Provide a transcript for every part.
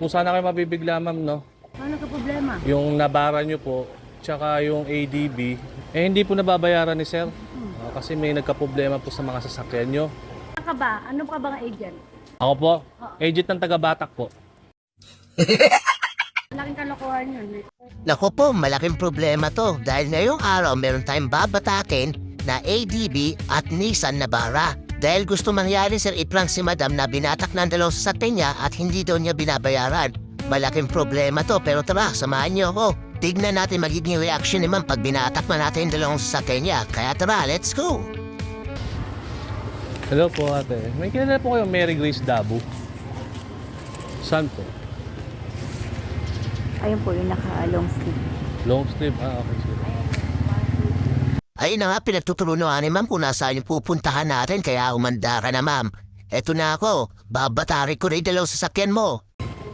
po sana kayo mabibigla, ma'am, no? Ano ka problema? Yung nabara nyo po, tsaka yung ADB, hindi po nababayaran ni sir. Kasi may nagka-problema po sa mga sasakyan nyo. Ano ka ba? Ano ka bang agent? Ako po, agent ng taga-Batak po. Malaking kalokohan yun. Naku po, malaking problema to dahil ngayong araw meron tayong babatakin na ADB at Nissan Navara. Dahil gusto mangyari sir iprank si madam na binatak ng dalawang sasakyan niya at hindi daw niya binabayaran. Malaking problema to pero tara, samahan niyo ako. Tignan natin magiging reaction ni ma'am pag binatak na natin yung dalawang sasakyan niya. Kaya tara, let's go! Hello po ate. May kilala po kayo Mary Grace Dabu. Saan po? Ayun po yung naka-long sleeve. Long sleeve? Okay sir. Ayun na nga, pinagtuturunuan ni ma'am kung nasaan yung pupuntahan natin kaya umanda ka na ma'am. Eto na ako, babatari ko rin dalawang sasakyan mo.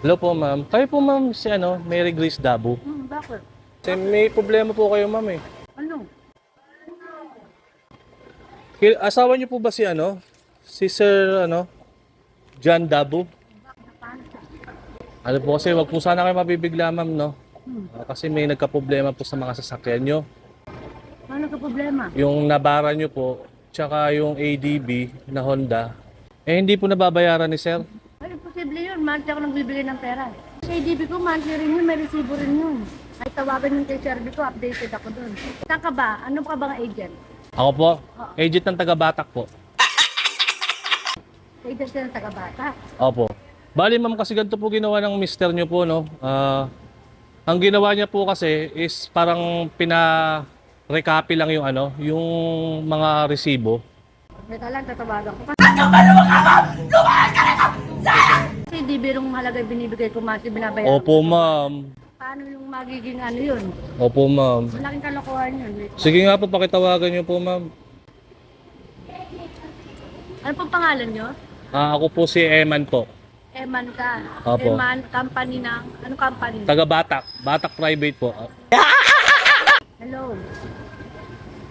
Hello po ma'am. Kayo po ma'am si Mary Grace Dabu. Bakit? Kasi may problema po kayo ma'am eh. Ano? Asawa niyo po ba si Si Sir John Dabu? Ano po kasi wag po sana kayo mabibigla ma'am, no? Kasi may nagka-problema po sa mga sasakyan nyo. Ano ka problema? Yung nabara nyo po, tsaka yung ADB na Honda, hindi po nababayaran ni sir. Ay, imposible yun. Monthly ako nagbibigay ng pera. Sa ADB ko, monthly rin yun. May resibo rin yun. Ay, tawagan yung kay Sherby ko. Updated ako dun. Saan ka ba? Ano ka bang agent? Ako po, agent ng taga-Batak po. Agent ka ng taga-Bata. Opo. Bali ma'am, kasi ganito po ginawa ng mister nyo po, no? Ang ginawa niya po kasi is parang recopy lang yung yung mga resibo. Teka lang, tatawagan ko. Kasi di birong halaga binibigay ko, mas binabayaran. Opo ma'am. Paano yung magiging yun? Opo ma'am. Malaking kalokohan yun. Sige nga po, pakitawagan niyo po ma'am. Ano pong pangalan nyo? Ako po si Eman po. Eman ka. Opo. Eman, company ng... Ano company? Taga-Batak. Batak Private po. Hello.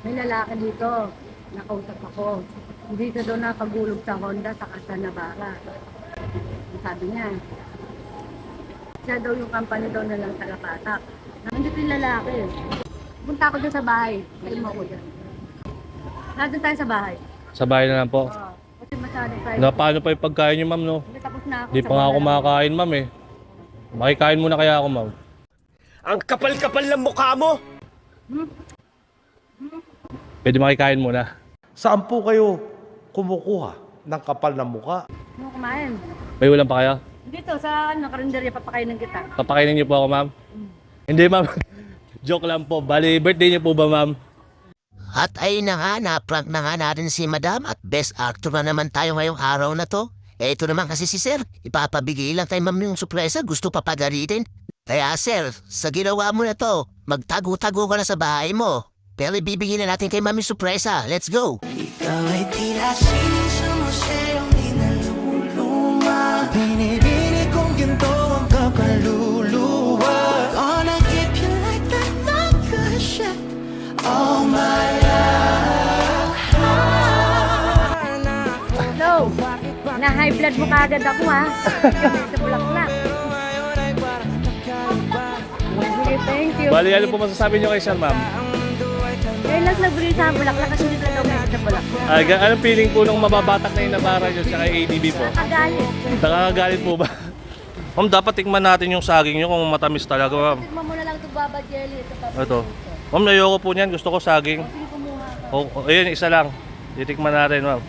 May lalaki dito. Nakausap ako. Dito daw nakagulog sa Honda sa Casa Navara. Sabi niya. Siya daw yung company daw na lang taga-Batak. Nandito yung lalaki. Punta ako dyan sa bahay. Kayo mo ako dyan. Nandun tayo sa bahay. Sa bahay na lang po. Oo. Kasi masyadong tayo. Na, paano pa yung pagkain niyo ma'am, no? Hindi, tapos na ako. Di sa pa nga bahay. ako makakain ma'am eh. Makikain muna kaya ako ma'am. Ang kapal-kapal ng mukha mo! Pwede makikain muna. Saan po kayo kumukuha ng kapal ng muka? Ano kumain? May ulam pa kaya? Dito sa karinderya papakainin kita. Papakainin niyo po ako ma'am? Hindi ma'am. Joke lang po. Bali, birthday niyo po ba ma'am? At ayun na nga, na-prank na nga natin si madam at best actor na naman tayo ngayong araw na to. Ito naman kasi si sir, ipapabigay lang tayo ma'am yung surpresa, gusto papagalitin. Kaya sir, sa ginawa mo na to, magtago-tago ka na sa bahay mo. Pero ibibigay na natin kay ma'am yung surpresa. Let's go! Ikaw ay tila sining sa museong inaluluma. Binibini kong ginto ang kakaluluwa. Gonna keep you like that, like a shot all my life. Hello! Na-high blood mo kaagad ako ha. Sa bulaklak. Okay, thank you. Bali, ano po masasabi niyo kay sir ma'am? Ngayon lang nagbili sa bulaklak kasi hindi talaga may sa bulaklak. Anong feeling po nung mababatak na yung nabara niyo tsaka ADB po? Nakagalit. Nakakagalit po ba? Ma'am, dapat tikman natin yung saging niyo kung matamis talaga ma'am. Tignan mo na lang ito baba jelly. Ito. Ma'am, nayoko po niyan. Gusto ko saging. Sige kumuha ka. Ayun, isa lang. Titikman natin ma'am.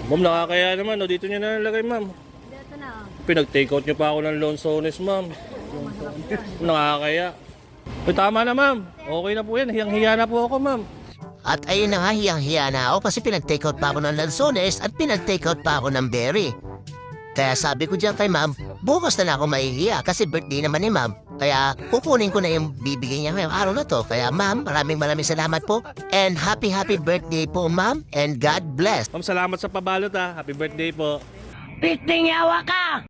Ma'am, nakakaya naman. O, dito niyo na nalagay ma'am. Dito na. Pinag-take out niyo pa ako ng Lonsones ma'am. Nakakaya. Uy, tama na ma'am. Okay na po yan. Hiyang-hiya na po ako ma'am. At ayun na nga, hiyang-hiya na ako kasi pinag-take out pa ako ng lansones at pinag-take out pa ako ng berry. Kaya sabi ko dyan kay ma'am, bukas na ako mahihiya kasi birthday naman ni ma'am. Kaya kukunin ko na yung bibigay niya ngayong araw na to. Kaya ma'am, maraming salamat po. And happy birthday po ma'am. And God bless. Ma'am, salamat sa pabalot ha. Happy birthday po. Pitning yawa ka!